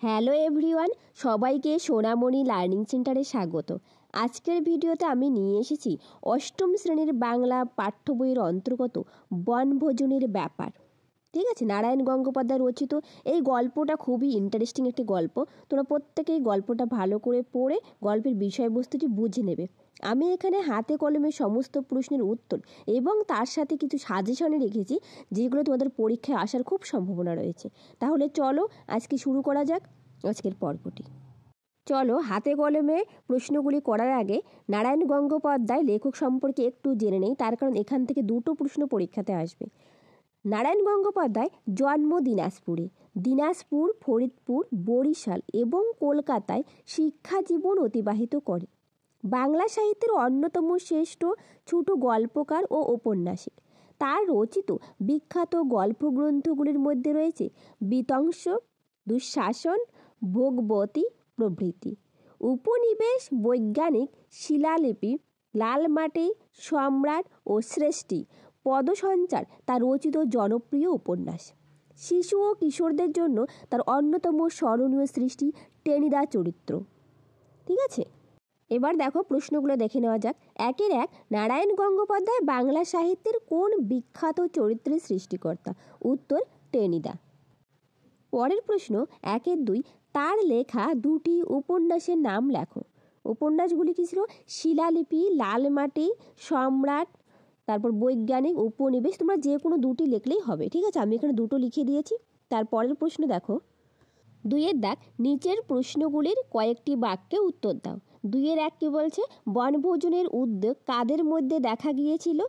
Hello everyone, সবাইকে সোনামণি learning সেন্টারে স্বাগত। আজকের ভিডিওতে আমি নিয়ে এসেছি অষ্টম শ্রেণীর বাংলা পাঠ্য বইয়ের অন্তর্গত বনভোজনের ব্যাপার। ঠিক আছে, নারায়ণ গঙ্গোপাধ্যায় রচিত এই গল্পটা খুবই ইন্টারেস্টিং একটি গল্প। তোমরা প্রত্যেকেই গল্পটা ভালো করে পড়ে গল্পের বিষয়বস্তুটি বুঝে নেবে। আমি এখানে হাতে কলমে সমস্ত প্রশ্নের উত্তর এবং তার সাথে কিছু সাজেশনে রেখেছি, যেগুলো তোমাদের পরীক্ষায় আসার খুব সম্ভাবনা রয়েছে। তাহলে চলো আজকে শুরু করা যাক আজকের পর্বটি। চলো হাতে কলমে প্রশ্নগুলি করার আগে নারায়ণ গঙ্গোপাধ্যায় লেখক সম্পর্কে একটু জেনে নেই, তার কারণ এখান থেকে দুটো প্রশ্ন পরীক্ষাতে আসবে। নারায়ণ গঙ্গোপাধ্যায় জন্ম দিনাজপুরে। দিনাজপুর, ফরিদপুর, বরিশাল এবং কলকাতায় শিক্ষা জীবন অতিবাহিত করে। বাংলা সাহিত্যের অন্যতম শ্রেষ্ঠ ছোট গল্পকার ও ঔপন্যাসিক। তার রচিত বিখ্যাত গল্পগ্রন্থগুলির মধ্যে রয়েছে বিধ্বংস, দুঃশাসন, ভোগবতী প্রভৃতি। উপনিবেশ, বৈজ্ঞানিক, শিলালিপি, লালমাটি, সম্রাট ও সৃষ্টি, পদসঞ্চার তার রচিত জনপ্রিয় উপন্যাস। শিশু ও কিশোরদের জন্য তার অন্যতম স্মরণীয় সৃষ্টি টেনিদা চরিত্র। ঠিক আছে, এবার দেখো প্রশ্নগুলো দেখে নেওয়া যাক। একের এক, নারায়ণ গঙ্গোপাধ্যায় বাংলা সাহিত্যের কোন বিখ্যাত চরিত্রের সৃষ্টিকর্তা? উত্তর, টেনিদা। পরের প্রশ্ন, একের দুই, তার লেখা দুটি উপন্যাসের নাম লেখো। উপন্যাসগুলি কী ছিল? শিলালিপি, লালমাটি, সম্রাট, তারপর বৈজ্ঞানিক, উপনিবেশ। তোমরা যে কোনো দুটি লিখলেই হবে। ঠিক আছে, আমি এখানে দুটো লিখে দিয়েছি। তারপরের প্রশ্ন দেখো, দুইয়ের দাগ, নিচের প্রশ্নগুলির কয়েকটি বাক্যে উত্তর দাও। দুইয়ের এক কী বলছে? বনভোজনের উদ্যোগ কাদের মধ্যে দেখা গিয়েছিল?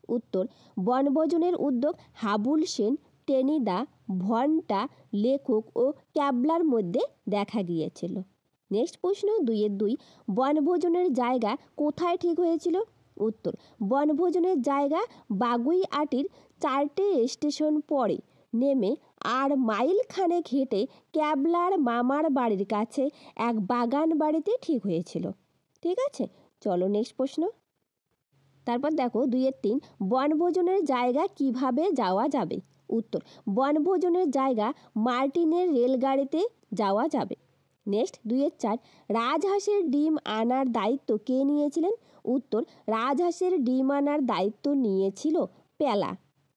উত্তর, বনভোজনের উদ্যোগ হাবুল সেন, টেনিদা, ভন্টা, লেখক ও ক্যাবলার মধ্যে দেখা গিয়েছিল। নেক্সট প্রশ্ন, দুইয়ের দুই, বনভোজনের জায়গা কোথায় ঠিক হয়েছিল? উত্তর, বনভোজনের জায়গা বাগুইআটির 4টে স্টেশন পরে নেমে আর মাইল খানেক হেঁটে ক্যাবলার মামার বাড়ির কাছে এক বাগান বাড়িতে ঠিক হয়েছিল। ঠিক আছে, চলো নেক্সট প্রশ্ন। তারপর দেখো দুইয়ের তিন, বনভোজনের জায়গা কিভাবে যাওয়া যাবে? উত্তর, বনভোজনের জায়গা মার্টিনের রেলগাড়িতে যাওয়া যাবে। নেক্সট দুইয়ের চার, রাজহাঁসের ডিম আনার দায়িত্ব কে নিয়েছিলেন? উত্তর, রাজহাঁসের ডিম আনার দায়িত্ব নিয়েছিল পেলা।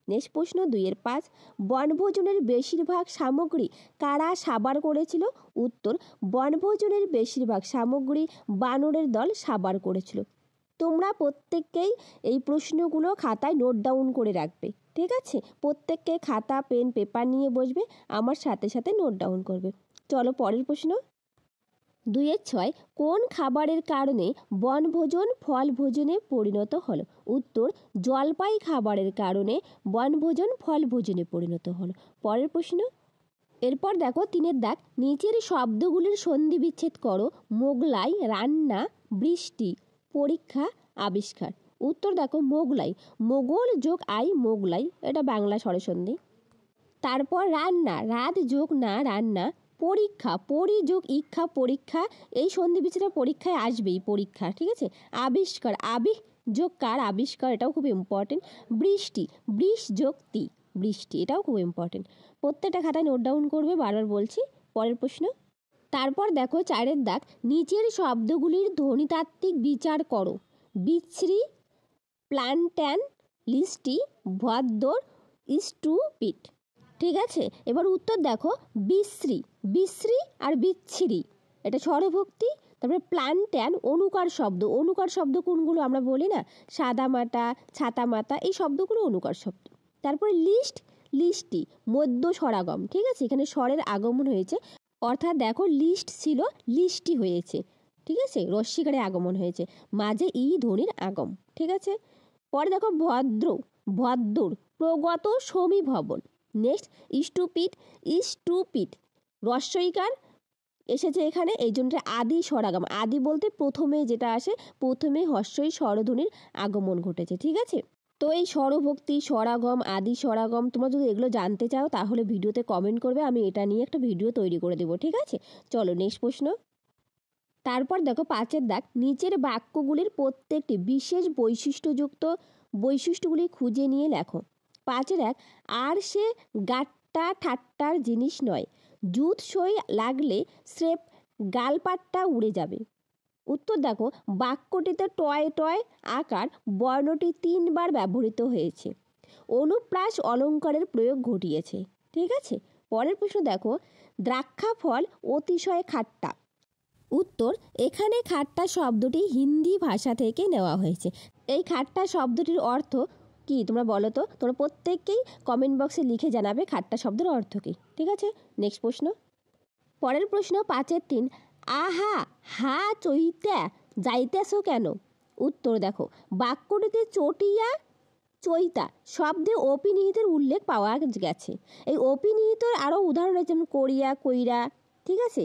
নেক্সট প্রশ্ন দুইয়ের পাঁচ, বনভোজনের বেশিরভাগ সামগ্রী কারা সাবার করেছিল? উত্তর, বনভোজনের বেশিরভাগ সামগ্রী বানরের দল সাবার করেছিল। তোমরা প্রত্যেককেই এই প্রশ্নগুলো খাতায় নোট ডাউন করে রাখবে। ঠিক আছে, প্রত্যেককে খাতা, পেন, পেপার নিয়ে বসবে, আমার সাথে সাথে নোট ডাউন করবে। চলো পরের প্রশ্ন। দুইয়ের ছয়, কোন খাবারের কারণে বনভোজন ফলভোজনে পরিণত হলো? উত্তর, জলপাই খাবারের কারণে বনভোজন ফলভোজনে পরিণত হলো। পরের প্রশ্ন। এরপর দেখো তিনের দাগ, নিচের শব্দগুলির সন্ধি বিচ্ছেদ করো। মোগলাই, রান্না, বৃষ্টি, পরীক্ষা, আবিষ্কার। উত্তর দেখো মোগলাই, মোগল যোগ আই মোগলাই, এটা বাংলা স্বরসন্ধি। তারপর রান্না, রাত যোগ না রান্না, পরীক্ষা, পরি যোগ ইক্ষা পরীক্ষা, এই সন্ধি বিচ্ছেদটা পরীক্ষায় আসবেই, পরীক্ষা। ঠিক আছে, আবিষ্কার, আবিঃ যোগ কার আবিষ্কার, এটাও খুব ইম্পর্টেন্ট। বৃষ্টি, বৃষ যোগ তি বৃষ্টি, এটাও খুব ইম্পর্টেন্ট। প্রত্যেকটা খাতায় নোট ডাউন করবে, বারবার বলছি। পরের প্রশ্ন। তারপর দেখো চারের দাগ, নিচের শব্দগুলির ধ্বনিতাত্ত্বিক বিচার করো। বিশ্রী, প্ল্যান্ট্যান, লিস্টি, ভদ্দর, স্টুপিড। ঠিক আছে, এবার উত্তর দেখো, বিশ্রী, বিশ্রী আর বিচ্ছিরি, এটা স্বরভক্তি। তারপরে প্ল্যান্ট্যান অনুকার শব্দ, অনুকার শব্দ কোনগুলো আমরা বলি না, সাদামাটা, ছাতামাতা, এই শব্দগুলো অনুকার শব্দ। তারপরে লিস্ট, লিস্টি, মধ্য স্বরাগম। ঠিক আছে, এখানে স্বরের আগমন হয়েছে, অর্থাৎ দেখো লিস্ট ছিল লিস্টি হয়েছে। ঠিক আছে, রস্বীকারে আগমন হয়েছে, মাঝে ই ধ্বনির আগম। ঠিক আছে, পরে দেখো ভদ্র, ভদ্দর, প্রগত সমীভবন। নেক্সট স্টুপিড, স্টুপিড রস্বইকার এসেছে এখানে, এই জন্য আদি স্বরাগম, আদি বলতে প্রথমে যেটা আসে, প্রথমে হস্যই স্বরধ্বনির আগমন ঘটেছে। ঠিক আছে, তো এই স্বরভক্তি, স্বরাগম, আদি স্বরাগম, তোমরা যদি এগুলো জানতে চাও তাহলে ভিডিওতে কমেন্ট করবে, আমি এটা নিয়ে একটা ভিডিও তৈরি করে দেবো। ঠিক আছে, চলো নেক্সট প্রশ্ন। তারপর দেখো পাঁচের দাগ, নিচের বাক্যগুলির প্রত্যেকটি বিশেষ বৈশিষ্ট্যযুক্ত বৈশিষ্ট্যগুলি খুঁজে নিয়ে লেখো। পাঁচের এক, আর সে গাট্টা ঠাট্টার জিনিস নয়, জুত সই লাগলে স্রেফ গালপাটটা উড়ে যাবে। উত্তর দেখো, বাক্যটিতে টয় টয় আকার বর্ণটি 3 বার ব্যবহৃত হয়েছে। অনুপ্রাস অলঙ্কারের প্রয়োগ ঘটিয়েছে। ঠিক আছে, পরের প্রশ্ন দেখো, দ্রাক্ষা ফল অতিশয় খাট্টা। উত্তর, এখানে খাট্টা শব্দটি হিন্দি ভাষা থেকে নেওয়া হয়েছে। এই খাট্টা শব্দটির অর্থ কি তোমরা বলো তো? তোমরা প্রত্যেককেই কমেন্ট বক্সে লিখে জানাবে খাট্টা শব্দের অর্থ কী। ঠিক আছে, নেক্সট প্রশ্ন। পরের প্রশ্ন 5-এর 3, আহা হা চইতা যাইতেছ কেন? উত্তর দেখো, বাক্যটিতে চটিয়া চইতা শব্দে অপিনিহিতের উল্লেখ পাওয়া গেছে। এই অপিনিহিতর আরও উদাহরণ রয়েছে, যেমন করিয়া কইরা, ঠিক আছে,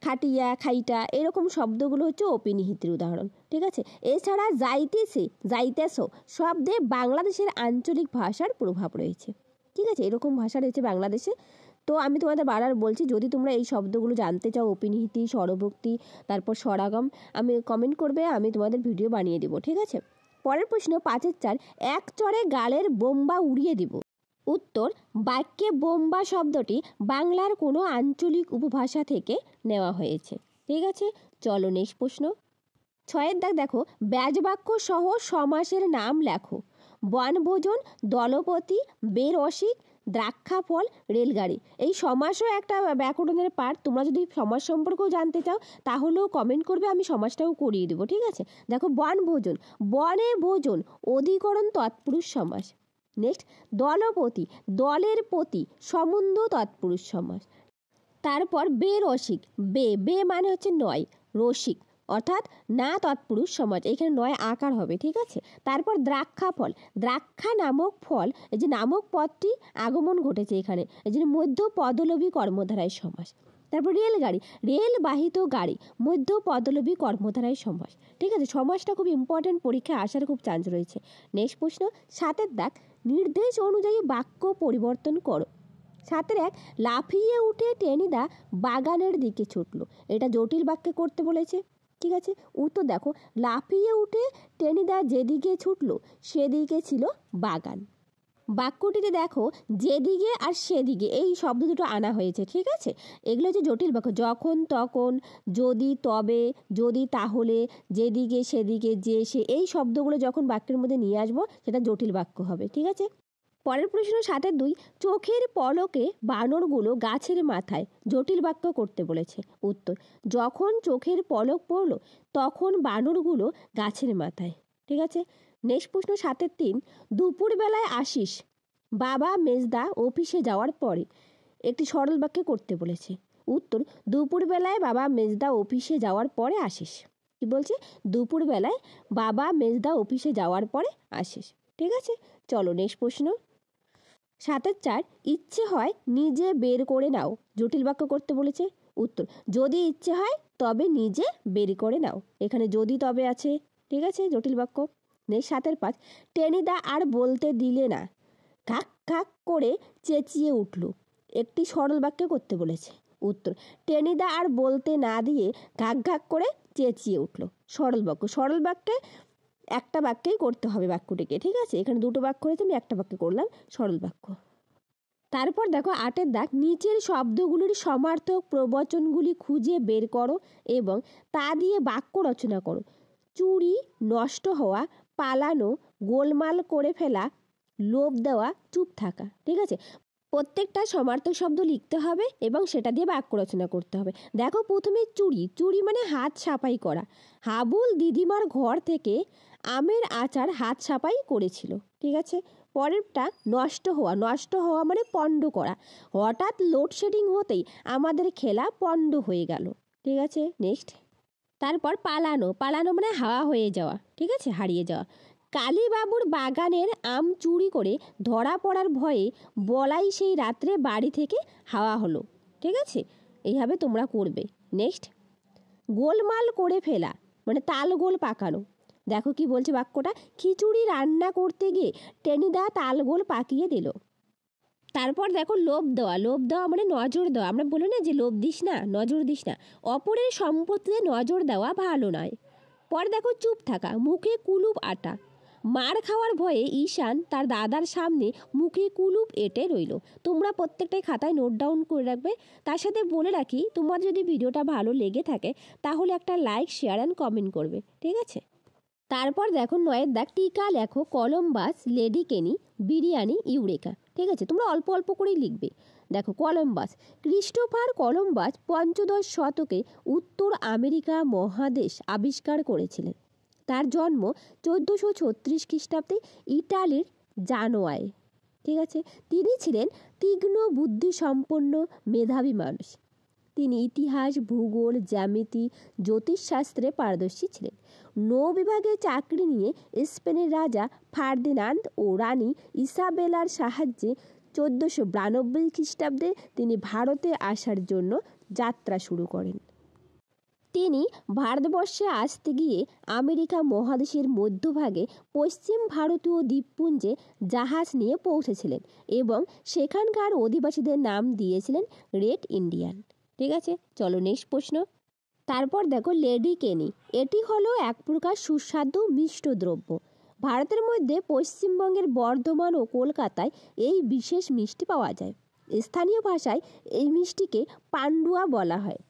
খাটিয়া খাইটা, এরকম শব্দগুলো হচ্ছে অপিনিহিতের উদাহরণ। ঠিক আছে, এছাড়া যাইতেছে যাইতেছ শব্দে বাংলাদেশের আঞ্চলিক ভাষার প্রভাব রয়েছে। ঠিক আছে, এরকম ভাষা রয়েছে বাংলাদেশে। তো আমি তোমাদের বারবার বলছি, যদি তোমরা এই শব্দগুলো জানতে চাও, অপিনিহিতি, স্বরভক্তি, তারপর স্বরাগম, আমি কমেন্ট করবে, আমি তোমাদের ভিডিও বানিয়ে দেবো। ঠিক আছে, পরের প্রশ্ন 5-এর 4, এক চড়ে গালের বোম্বা উড়িয়ে দিব। উত্তর, বাক্যে বোম্বা শব্দটি বাংলার কোনো আঞ্চলিক উপভাষা থেকে নেওয়া হয়েছে। ঠিক আছে, চলো নেক্সট প্রশ্ন। 6-এর দাগ দেখো, ব্যাজবাক্য সহ সমাসের নাম লেখো। বনভোজন, দলপতি, বেরসিক, দ্রাক্ষাফল, রেলগাড়ি। এই সমাসও একটা ব্যাকরণের পার্ট। তোমরা যদি সমাস সম্পর্কেও জানতে চাও তাহলেও কমেন্ট করবে, আমি সমাসটাও করিয়ে দেবো। ঠিক আছে, দেখো, বনভোজন, বনে ভোজন অধিকরণ তৎপুরুষ সমাস। নেক্সট, দলপতি, দলের পতি সম্বন্ধ তৎপুরুষ সমাস। তারপর বেরসিক, বে মানে হচ্ছে নয়, রসিক অর্থাৎ না তৎপুরুষ সমাস, এখানে 9 আকার হবে। ঠিক আছে, তারপর দ্রাক্ষাফল, দ্রাক্ষা নামক ফল, এই যে নামক পদটি আগমন ঘটেছে এখানে, এই জন্য মধ্য পদলোভী কর্মধারায় সমাস। তারপর রেলগাড়ি, রেল বাহিত গাড়ি, মধ্য পদলোভী কর্মধারায় সমাস। ঠিক আছে, সমাসটা খুব ইম্পর্টেন্ট, পরীক্ষায় আসার খুব চান্স রয়েছে। নেক্সট প্রশ্ন 7-এর দাগ, নির্দেশ অনুযায়ী বাক্য পরিবর্তন করো। 7-এর 1, লাফিয়ে উঠে টেনিদা বাগানের দিকে ছুটলো। এটা জটিল বাক্যে করতে বলেছে। ঠিক আছে, উত্তর দেখো, লাফিয়ে উঠে টেনিদা যেদিকে ছুটলো সেদিকে ছিল বাগান। বাক্যটিতে দেখো, যেদিকে আর সেদিকে এই শব্দ দুটো আনা হয়েছে। ঠিক আছে, এগুলো হচ্ছে জটিল বাক্য। যখন তখন, যদি তবে, যদি তাহলে, যেদিকে সেদিকে, যে সে, এই শব্দগুলো যখন বাক্যের মধ্যে নিয়ে আসবো সেটা জটিল বাক্য হবে। ঠিক আছে, পরের প্রশ্ন 7-এর 2, চোখের পলকে বানরগুলো গাছের মাথায়। জটিল বাক্য করতে বলেছে। উত্তর, যখন চোখের পলক পড়লো তখন বানরগুলো গাছের মাথায়। ঠিক আছে, নেক্সট প্রশ্ন 7-এর 3, দুপুরবেলায় আসিস। বাবা মেজদা অফিসে যাওয়ার পরে। একটি সরল বাক্যে করতে বলেছে। উত্তর, দুপুরবেলায় বাবা মেজদা অফিসে যাওয়ার পরে আসিস। কি বলছে? দুপুরবেলায় বাবা মেজদা অফিসে যাওয়ার পরে আসিস। ঠিক আছে, চলো নেক্সট প্রশ্ন 7-এর 4, ইচ্ছে হয় নিজে বের করে নাও। জটিল বাক্য করতে বলেছে। উত্তর, যদি ইচ্ছে হয় তবে নিজে বের করে নাও। এখানে যদি তবে আছে। ঠিক আছে, জটিল বাক্য। নেক্সট 7-এর 5, টেনিদা আর বলতে দিলে না, ঘাক ঘাক করে চেঁচিয়ে উঠল। একটি সরল বাক্যে করতে বলেছে। উত্তর, টেনিদা আর বলতে না দিয়ে ঘাক ঘাক করে চেঁচিয়ে উঠল। সরল বাক্য। সরল বাক্যে একটা বাক্যেই করতে হবে বাক্যটিকে। ঠিক আছে, এখানে দুটো বাক্য হয়েছে, আমি একটা বাক্যে করলাম সরল বাক্য। তারপর দেখো 8-এর দাগ, নিচের শব্দগুলির সমার্থক প্রবচনগুলি খুঁজে বের করো এবং তা দিয়ে বাক্য রচনা করো। চুরি, নষ্ট হওয়া, পালানো, গোলমাল করে ফেলা, লোভ দেওয়া, চুপ থাকা। ঠিক আছে, প্রত্যেকটা সমার্থক শব্দ লিখতে হবে এবং সেটা দিয়ে বাক্য রচনা করতে হবে। দেখো, প্রথমে চুরি। চুরি মানে হাত সাফাই করা। হাবুল দিদিমার ঘর থেকে আমের আচার হাত সাফাই করেছিল। ঠিক আছে, পরেরটা নষ্ট হওয়া। নষ্ট হওয়া মানে পণ্ড করা। হঠাৎ লোডশেডিং হতেই আমাদের খেলা পণ্ড হয়ে গেল। ঠিক আছে, নেক্সট। তারপর পালানো। পালানো মানে হাওয়া হয়ে যাওয়া। ঠিক আছে, হারিয়ে যাওয়া। কালীবাবুর বাগানের আম চুরি করে ধরা পড়ার ভয়ে বলাই সেই রাত্রে বাড়ি থেকে হাওয়া হলো। ঠিক আছে, এইভাবে তোমরা করবে। নেক্সট, গোলমাল করে ফেলা মানে তালগোল পাকানো। দেখো কি বলছে বাক্যটা, খিচুড়ি রান্না করতে গিয়ে টেনিদা তালগোল পাকিয়ে দিল। তারপর দেখো লোভ দেওয়া। লোভ দেওয়া মানে নজর দেওয়া। আমরা বলি না যে লোভ দিস না, নজর দিস না। অপরের সম্পত্তিতে নজর দেওয়া ভালো নয়। পরে দেখো চুপ থাকা। মুখে কুলুপ আটা। মার খাওয়ার ভয়ে ঈশান তার দাদার সামনে মুখে কুলুপ এঁটে রইল। তোমরা প্রত্যেকটাই খাতায় নোট ডাউন করে রাখবে। তার সাথে বলে রাখি, তোমার যদি ভিডিওটা ভালো লেগে থাকে তাহলে একটা লাইক, শেয়ার অ্যান্ড কমেন্ট করবে, ঠিক আছে? তারপর দেখো 9 দাগ, টিকা লেখো কলম্বাস, লেডি কেনি, বিরিয়ানি, ইউরেকা। ঠিক আছে, তোমরা অল্প অল্প করেই লিখবে। দেখো কলম্বাস, ক্রিস্টোফার কলম্বাস পঞ্চদশ শতকে উত্তর আমেরিকা মহাদেশ আবিষ্কার করেছিলেন। তার জন্ম 1436 খ্রিস্টাব্দে ইটালির জানোয়ায়। ঠিক আছে, তিনি ছিলেন তীক্ষ্ণ বুদ্ধিসম্পন্ন মেধাবী মানুষ। তিনি ইতিহাস, ভূগোল, জ্যামিতি, জ্যোতিষশাস্ত্রে পারদর্শী ছিলেন। নৌ বিভাগে চাকরি নিয়ে স্পেনের রাজা ফার্দিনান্দ ও রানী ইসাবেলার সাহায্যে 1492 খ্রিস্টাব্দে তিনি ভারতে আসার জন্য যাত্রা শুরু করেন। তিনি ভারতবর্ষে আসতে গিয়ে আমেরিকা মহাদেশের মধ্যভাগে পশ্চিম ভারতীয় দ্বীপপুঞ্জে জাহাজ নিয়ে পৌঁছেছিলেন এবং সেখানকার অধিবাসীদের নাম দিয়েছিলেন রেড ইন্ডিয়ান। ঠিক আছে, চলো নেক্সট প্রশ্ন। তারপর দেখো লেডি কেনি, এটি হলো এক প্রকার সুস্বাদু মিষ্ট দ্রব্য। ভারতের মধ্যে পশ্চিমবঙ্গের বর্ধমান ও কলকাতায় এই বিশেষ মিষ্টি পাওয়া যায়। স্থানীয় ভাষায় এই মিষ্টিকে পান্ডুয়া বলা হয়।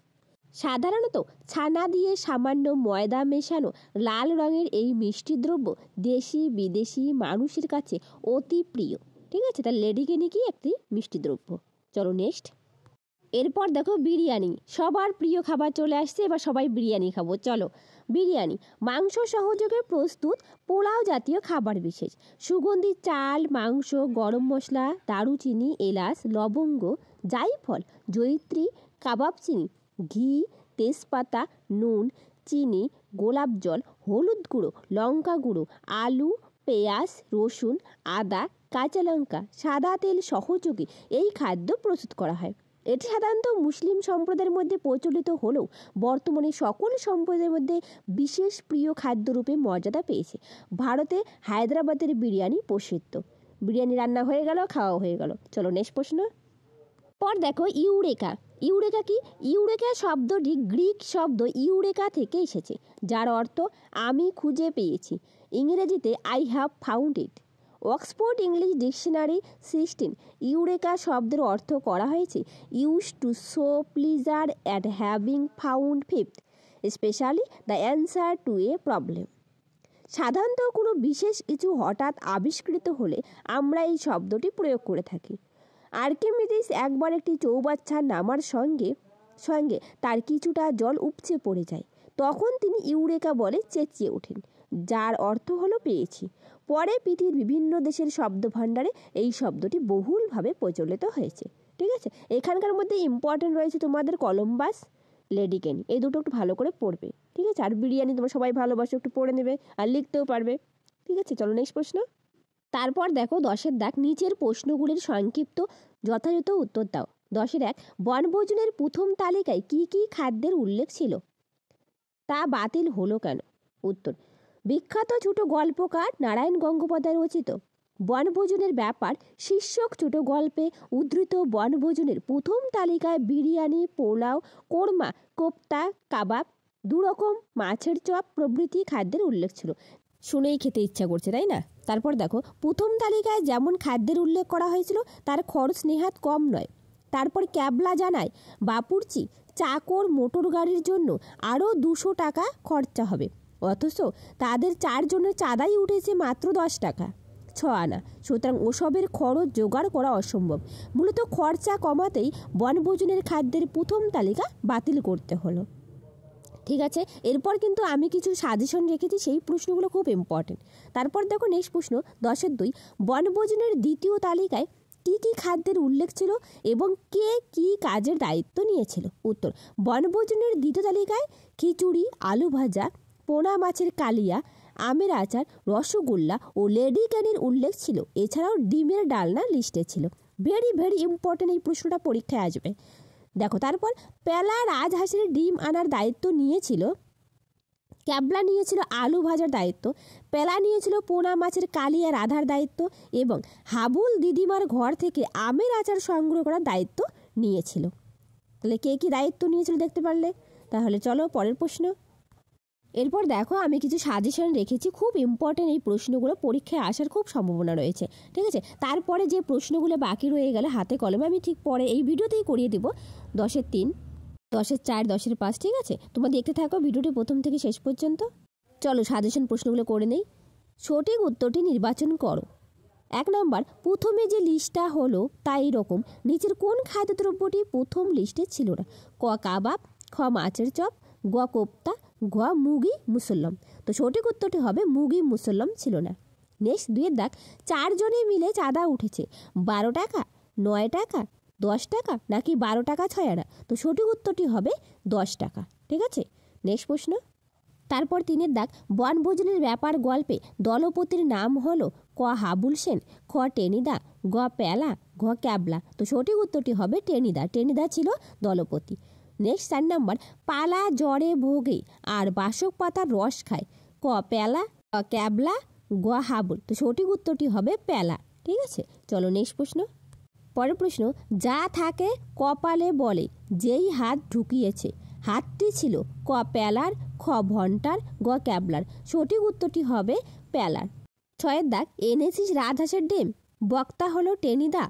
সাধারণত ছানা দিয়ে সামান্য ময়দা মেশানো লাল রঙের এই মিষ্টি দ্রব্য দেশি বিদেশি মানুষের কাছে অতি প্রিয়। ঠিক আছে, তাহলে লেডি কেনি কি একটি মিষ্টি দ্রব্য। চলো নেক্সট। এরপর দেখো বিরিয়ানি, সবার প্রিয় খাবার চলে আসছে, এবার সবাই বিরিয়ানি খাবো। চলো, বিরিয়ানি মাংস সহযোগে প্রস্তুত পোলাও জাতীয় খাবার বিশেষ। সুগন্ধি চাল, মাংস, গরম মশলা, দারুচিনি, এলাচ, লবঙ্গ, জায়ফল, জয়িত্রী, কাবাব চিনি, ঘি, তেজপাতা, নুন, চিনি, গোলাপ জল, হলুদ গুঁড়ো, লঙ্কা গুঁড়ো, আলু, পেঁয়াজ, রসুন, আদা, কাঁচা লঙ্কা, সাদা তেল সহযোগে এই খাদ্য প্রস্তুত করা হয়। এটি সাধারণত মুসলিম সম্প্রদায়ের মধ্যে প্রচলিত হলেও বর্তমানে সকল সম্প্রদায়ের মধ্যে বিশেষ প্রিয় খাদ্যরূপে মর্যাদা পেয়েছে। ভারতে হায়দ্রাবাদের বিরিয়ানি প্রসিদ্ধ। বিরিয়ানি রান্না হয়ে গেল, খাওয়া হয়ে গেল। চলো নেক্সট প্রশ্ন। পর দেখো ইউরেকা। ইউরেকা কি? ইউরেকা শব্দটি গ্রিক শব্দ ইউরেকা থেকে এসেছে, যার অর্থ আমি খুঁজে পেয়েছি। ইংরেজিতে I have found it. Oxford English dictionary 16 eureka শব্দের অর্থ করা হয়েছে use to show pleasure at having found fifth specially the answer to a problem. সাধারণত কোনো বিশেষ কিছু হঠাৎ আবিষ্কৃত হলে আমরা এই শব্দটি প্রয়োগ করে থাকি। আর্কিমিডিস একবার একটি চৌবাচ্চার নামার সঙ্গে সঙ্গে তার কিছুটা জল উপচে পড়ে যায়। তখন তিনি ইউরেকা বলে চেঁচিয়ে ওঠেন, যার অর্থ হলো পেয়েছি। পরে পৃথিবীর বিভিন্ন দেশের শব্দভাণ্ডারে এই শব্দটি বহুলভাবে প্রচলিত হয়েছে। ঠিক আছে, এখানকার মধ্যে ইম্পর্টেন্ট রয়েছে তোমাদের কলম্বাস, লেডি কেনি, এই দুটো একটু ভালো করে পড়বে। ঠিক আছে, আর বিরিয়ানি তোমরা সবাই ভালোবাসো, একটু পড়ে নেবে আর লিখতেও পারবে। ঠিক আছে, চলো নেক্সট প্রশ্ন। তারপর দেখো 10 দাগ, নিচের প্রশ্নগুলির সংক্ষিপ্ত যথাযথ উত্তর দাও। 10-1 বনভোজনের প্রথম তালিকায় কি কি খাদ্যের উল্লেখ ছিল, তা বাতিল হলো কেন? উত্তর, বিখ্যাত ছোট গল্পকার নারায়ণ গঙ্গোপাধ্যায় রচিত বনভোজনের ব্যাপার শীর্ষক ছোট গল্পে উদ্ধৃত বনভোজনের প্রথম তালিকায় বিরিয়ানি, পোলাও, কোরমা, কোপ্তা, কাবাব, দুরকম মাছের চপ প্রভৃতি খাদ্যের উল্লেখ ছিল। শুনেই খেতে ইচ্ছা করছে, তাই না? তারপর দেখো প্রথম তালিকায় যেমন খাদ্যের উল্লেখ করা হয়েছিল তার খরচ নেহাত কম নয়। তারপর ক্যাবলা জানায় বাপুরচি, চাকর, মোটর গাড়ির জন্য আরও 200 টাকা খরচা হবে, অথচ তাদের 4 জনের চাঁদাই উঠেছে মাত্র 10 টাকা, 6 আনা। সুতরাং ওসবের খরচ জোগাড় করা অসম্ভব। মূলত খরচা কমাতেই বনভোজনের খাদ্যের প্রথম তালিকা বাতিল করতে হলো। ঠিক আছে, এরপর কিন্তু আমি কিছু সাজেশন রেখেছি, সেই প্রশ্নগুলো খুব ইম্পর্টেন্ট। তারপর দেখো নেক্সট প্রশ্ন 10-2 বনভোজনের দ্বিতীয় তালিকায় কি কি খাদ্যের উল্লেখ ছিল এবং কে কি কাজের দায়িত্ব নিয়েছিল? উত্তর, বনভোজনের দ্বিতীয় তালিকায় খিচুড়ি, আলু ভাজা, পোনা মাছের কালিয়া, আমের আচার, রসগোল্লা ও লেডি কেনির উল্লেখ ছিল। এছাড়াও ডিমের ডালনা লিস্টে ছিল। ভেরি ভেরি ইম্পর্টেন্ট, এই প্রশ্নটা পরীক্ষায় আসবে। দেখো তারপর পেলা রাজহাঁসের ডিম আনার দায়িত্ব নিয়েছিল, ক্যাবলা নিয়েছিল আলু ভাজার দায়িত্ব, পেলা নিয়েছিল পোনা মাছের কালিয়া রাধার দায়িত্ব এবং হাবুল দিদিমার ঘর থেকে আমের আচার সংগ্রহ করার দায়িত্ব নিয়েছিল। তাহলে কে কি দায়িত্ব নিয়েছিল দেখতে পারলে? তাহলে চলো পরের প্রশ্ন। এরপর দেখো আমি কিছু সাজেশন রেখেছি, খুব ইম্পর্টেন্ট এই প্রশ্নগুলো, পরীক্ষায় আসার খুব সম্ভাবনা রয়েছে। ঠিক আছে, তারপরে যে প্রশ্নগুলো বাকি রয়ে গেলে হাতে কলমে আমি ঠিক পরে এই ভিডিওতেই করিয়ে দেবো 10-এর 3, 10-এর 4, 10-এর 5। ঠিক আছে, তোমরা দেখতে থাকো ভিডিওটি প্রথম থেকে শেষ পর্যন্ত। চলো সাজেশন প্রশ্নগুলো করে নেই। সঠিক উত্তরটি নির্বাচন করো। 1 নম্বর, প্রথমে যে লিস্টটা হলো তা এইরকম, নিচের কোন খাদ্যদ্রব্যটি প্রথম লিস্টে ছিল না? ক কাবাব, খ মাছের চপ, গ কোপ্তা, ঘ মুগি মুসল্লম। তো সঠিক উত্তরটি হবে মুগি মুসল্লম ছিল না। নেক্সট 2-এর দাগ, 4 জনে মিলে চাঁদা উঠেছে 12 টাকা, 9 টাকা, 10 টাকা নাকি 12 টাকা 6 আনা? তো সঠিক উত্তরটি হবে 10 টাকা। ঠিক আছে, নেক্সট প্রশ্ন। তারপর 3-এর দাগ, বনভোজনের ব্যাপার গল্পে দলপতির নাম হলো ক হাবুল সেন, খ টেনিদা, গ প্যালা, ঘ ক্যাবলা। তো সঠিক উত্তরটি হবে টেনিদা। টেনিদা ছিল দলপতি। নেক্সট 4 নম্বর, পালা জ্বরে ভোগে আর বাসক পাতার রস খায়, ক প্যালা, ক ক্যাবলা, গ হাবুল। তো সঠিক উত্তরটি হবে প্যালা। ঠিক আছে, চলো নেক্সট প্রশ্ন। পরের প্রশ্ন, যা থাকে কপালে বলে যেই হাত ঢুকিয়েছে, হাতটি ছিল ক প্যালার, খ ভন্টার, গ ক্যাবলার। সঠিক উত্তরটি হবে প্যালার। 6-এর দাগ, এনেছিস রাজহাঁসের ডিম, বক্তা হলো টেনিদা,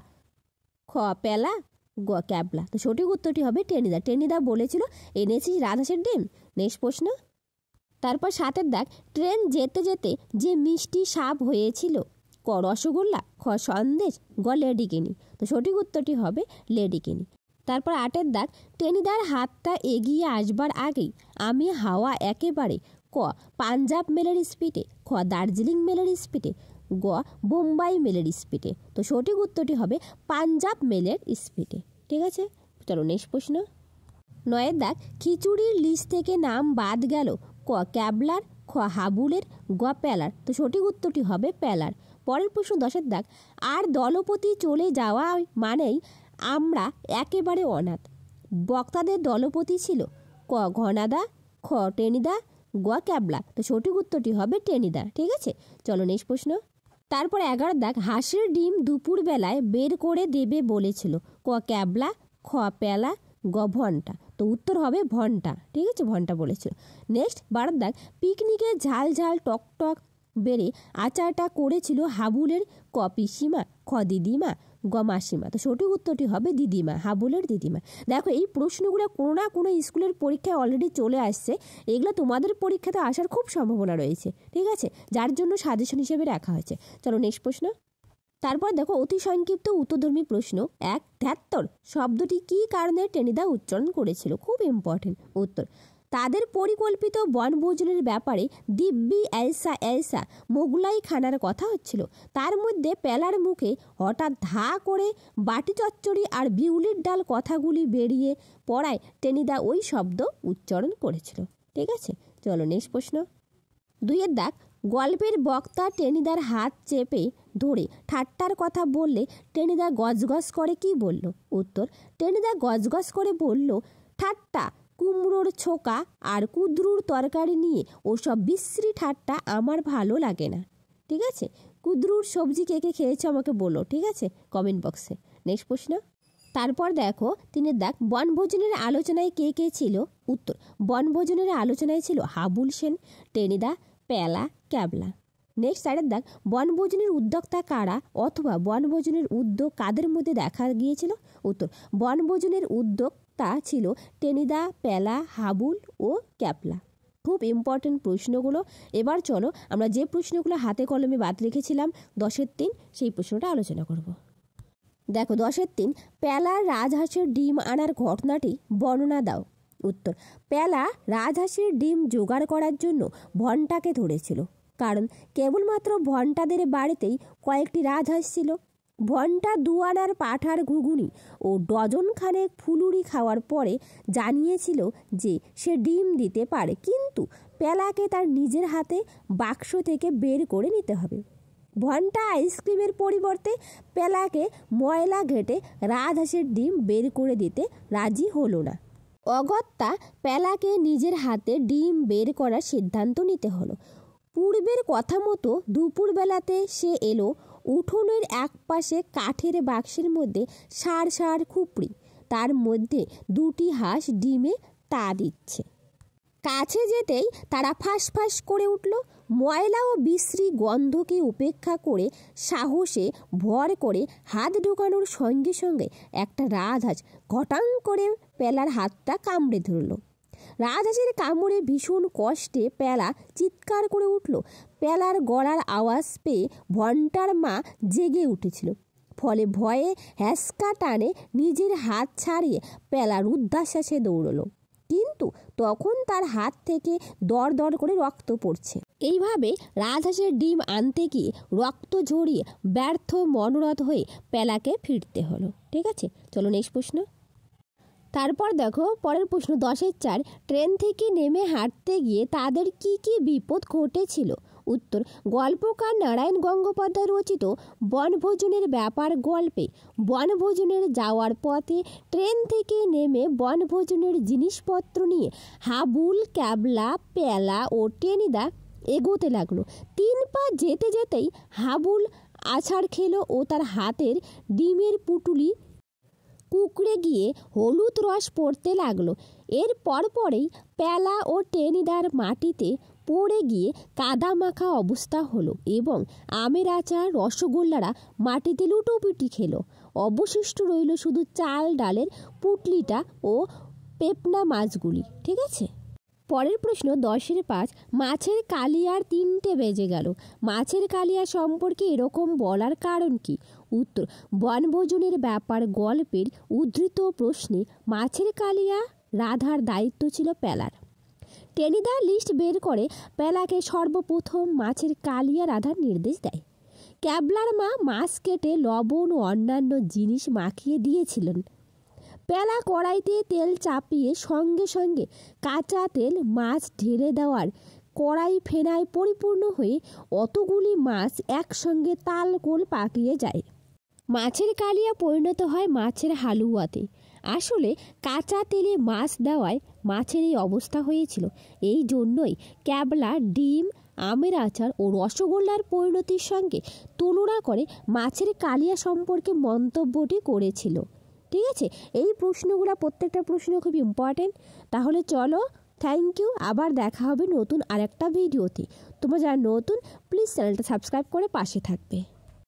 খ প্যালা, গ ক্যাবলা। তো সঠিক উত্তরটি হবে টেনিদা। টেনিদা বলেছিল এনেছিস রাজহাঁসের ডিম। নেক্সট প্রশ্ন। তারপর 7-এর দাগ, ট্রেন যেতে যেতে যে মিষ্টি সাপ হয়েছিল, ক রসগোল্লা, খ সন্দেশ, গ লেডিকেনি। তো সঠিক উত্তরটি হবে লেডিকেনি। তারপর 8-এর দাগ, টেনিদার হাতটা এগিয়ে আসবার আগেই আমি হাওয়া একেবারে, ক পাঞ্জাব মেলের স্পিডে, খ দার্জিলিং মেলের স্পিডে, গ বোম্বাই মেলের স্পিডে। তো সঠিক উত্তরটি হবে পাঞ্জাব মেলের স্পিডে। ঠিক আছে, চলো নেক্সট প্রশ্ন। 9-এর দাগ, খিচুড়ির লিস্ট থেকে নাম বাদ গেল, ক ক্যাবলার, খ হাবুলের, গ প্যালার। তো সঠিক উত্তরটি হবে প্যালার। পরের প্রশ্ন 10-এর দাগ, আর দলপতি চলে যাওয়া মানেই আমরা একেবারে অনাথ, বক্তাদের দলপতি ছিল, ক ঘনাদা, খ টেনিদা, গ ক্যাবলা। তো সঠিক উত্তরটি হবে টেনিদা। ঠিক আছে, চলো নেক্সট প্রশ্ন। তারপর 11-এর দাগ, হাঁসের ডিম দুপুর বেলায় বের করে দেবে বলেছিল, ক ক্যাবলা, খ প্যালা, গ ভন্টা। তো উত্তর হবে ভন্টা। ঠিক আছে, ভন্টা বলেছিল। নেক্সট 12-এর দাগ, পিকনিকে ঝাল ঝাল টক টক বেড়ে আচারটা করেছিল হাবুলের, ক পিসিমা, খ দিদিমা, গ মাসিমা। তো সঠিক উত্তরটি হবে দিদিমা, হাবুলের দিদিমা। দেখো এই প্রশ্নগুলো কোনো না কোনো স্কুলের পরীক্ষায় অলরেডি চলে আসছে, এগুলো তোমাদের পরীক্ষাতে আসার খুব সম্ভাবনা রয়েছে। ঠিক আছে, যার জন্য সাজেশন হিসেবে রাখা হয়েছে। চলো নেক্সট প্রশ্ন। তারপর দেখো অতি সংক্ষিপ্ত উত্তরধর্মী প্রশ্ন। 1, 73 শব্দটি কী কারণে টেনিদা উচ্চারণ করেছিল? খুব ইম্পর্টেন্ট উত্তর, তাদের পরিকল্পিত বনভোজনের ব্যাপারে দিব্যি ऐसा ऐसा মোগলাই খানার কথা হচ্ছিল, তার মধ্যে প্যালার মুখে হঠাৎ ধা করে বাটি চচ্চড়ি আর বিউলির ডাল কথাগুলি বেরিয়ে পড়ায় টেনিদা ওই শব্দ উচ্চারণ করেছিল। ঠিক আছে, চলো নেক্সট প্রশ্ন। 2-এর দাগ, গল্পের বক্তা টেনিদার হাত চেপে ধরে ঠাট্টার কথা বললে টেনিদা গজগজ করে কি বলল? উত্তর, টেনিদা গজগজ করে বলল, ঠাট্টা, কুমড়োর ছোকা আর কুদ্রুর তরকারি নিয়ে ওসব বিশ্রী ঠাট্টা আমার ভালো লাগে না। ঠিক আছে, কুদ্রুর সবজি কে কে খেয়েছে আমাকে বলো। ঠিক আছে, কমেন্ট বক্সে। নেক্সট প্রশ্ন। তারপর দেখো 3-এর দাগ, বনভোজনের আলোচনায় কে কে ছিল? উত্তর, বনভোজনের আলোচনায় ছিল হাবুল সেন, টেনিদা, প্যালা, ক্যাবলা। নেক্সট 4-এর দাগ, বনভোজনের উদ্যোক্তা কারা অথবা বনভোজনের উদ্যোগ কাদের মধ্যে দেখা গিয়েছিল? উত্তর, বনভোজনের উদ্যোক্তা ছিল টেনিদা, প্যালা, হাবুল ও ক্যাবলা। খুব ইম্পর্টেন্ট প্রশ্নগুলো। এবার চলো আমরা যে প্রশ্নগুলো হাতে কলমে বাদ রেখেছিলাম 10-এর 3 সেই প্রশ্নটা আলোচনা করব। দেখো 10-এর 3, প্যালার রাজহাঁসের ডিম আনার ঘটনাটি বর্ণনা দাও। উত্তর, প্যালা রাজহাঁসের ডিম জোগাড় করার জন্য ভন্টাকে ধরেছিল, কারণ কেবলমাত্র ভন্টাদের বাড়িতেই কয়েকটি রাজহাঁস ছিল। ভন্টা 2 আনার পাঁঠার ঘুঘুনি ও ডজনখানেক ফুলুরি খাওয়ার পরে জানিয়েছিল যে সে ডিম দিতে পারে, কিন্তু প্যালাকে তার নিজের হাতে বাক্স থেকে বের করে নিতে হবে। ভন্টা আইসক্রিমের পরিবর্তে প্যালাকে ময়লা ঘেঁটে রাজহাঁসের ডিম বের করে দিতে রাজি হলো না। অগত্যা প্যালাকে নিজের হাতে ডিম বের করার সিদ্ধান্ত নিতে হলো। পূর্বের কথা মতো দুপুরবেলাতে সে এলো। উঠোনের এক পাশে কাঠের বাক্সের মধ্যে সার সার খুপড়ি, তার মধ্যে 2টি হাঁস ডিমে তা দিচ্ছে। কাছে যেতেই তারা ফাঁস ফাঁস করে উঠল। ময়লা ও বিশ্রী গন্ধকে উপেক্ষা করে সাহসে ভর করে হাত ঢোকানোর সঙ্গে সঙ্গে একটা রাজহাঁস ঘটাং করে পেলার হাতটা কামড়ে ধরল। রাজহাঁসের কামড়ে ভীষণ কষ্টে পেলা চিৎকার করে উঠল। পেলার গলার আওয়াজ পেয়ে ভন্টার মা জেগে উঠেছিল। ফলে ভয়ে হ্যাঁচকা টানে নিজের হাত ছাড়িয়ে পেলার উদ্ধাশ্বাসে দৌড়ল। কিন্তু তখন তার হাত থেকে দর দর করে রক্ত পড়ছে। এইভাবে রাজহাঁসের ডিম আনতে গিয়ে রক্ত ঝরিয়ে ব্যর্থ মনোরথ হয়ে পেলাকে ফিরতে হলো। ঠিক আছে, চলো নেক্সট প্রশ্ন। তারপর দেখো পরের প্রশ্ন 10-4, ট্রেন থেকে নেমে হাঁটতে গিয়ে তাদের কি কি বিপদ ঘটেছিল? উত্তর, গল্পকার নারায়ণ গঙ্গোপাধ্যায় রচিত বনভোজনের ব্যাপার গল্পে বনভোজনের যাওয়ার পথে ট্রেন থেকে নেমে বনভোজনের জিনিসপত্র নিয়ে হাবুল, ক্যাবলা, পেলা ও টেনিদা এগোতে লাগলো। 3 পা যেতে যেতেই হাবুল আছাড় খেলো ও তার হাতের ডিমের পুটুলি কুকড়ে গিয়ে হলুদ রস পড়তে লাগলো। এর পরেই পেলা ও টেনিদার মাটিতে পড়ে গিয়ে কাদা মাখা অবস্থা হলো এবং আমের আচার, রসগোল্লারা মাটিতে লুটোপুটি খেলো। অবশিষ্ট রইল শুধু চাল ডালের পুটলিটা ও পেপনা মাছগুলি। ঠিক আছে, পরের প্রশ্ন 10-5, মাছের কালিয়ার 3টে বেজে গেল। মাছের কালিয়া সম্পর্কে এরকম বলার কারণ কি? উত্তর, বনভোজনের ব্যাপার গল্পের উদ্ধৃত প্রশ্নে মাছের কালিয়া রাধার দায়িত্ব ছিল পেলার। টেনিদা লিস্ট বের করে পেলাকে সর্বপ্রথম মাছের কালিয়া রাধার নির্দেশ দেয়। ক্যাবলার মা মাছ কেটে লবণ ও অন্যান্য জিনিস মাখিয়ে দিয়েছিলেন। পেলা কড়াইতে তেল চাপিয়ে সঙ্গে সঙ্গে কাঁচা তেল মাছ ঢেলে দেওয়ার কড়াই ফেনায় পরিপূর্ণ হয়ে অতগুলি মাছ একসঙ্গে তালগোল পাকিয়ে যায়। মাছের কালিয়া পরিণত হয় মাছের হালুয়াতে। আসলে কাঁচা তেলে মাছ দেওয়ায় মাছের এই অবস্থা হয়েছিল। এই জন্যই ক্যাবলা ডিম, আমের আচার ও রসগোল্লার পরিণতির সঙ্গে তুলনা করে মাছের কালিয়া সম্পর্কে মন্তব্যটি করেছিল। ঠিক আছে, এই প্রশ্নগুলো প্রত্যেকটা প্রশ্ন খুব ইম্পর্টেন্ট। তাহলে চলো, থ্যাংক ইউ। আবার দেখা হবে নতুন আরেকটা ভিডিওতে। তোমরা যারা নতুন প্লিজ চ্যানেলটা সাবস্ক্রাইব করে পাশে থাকবে।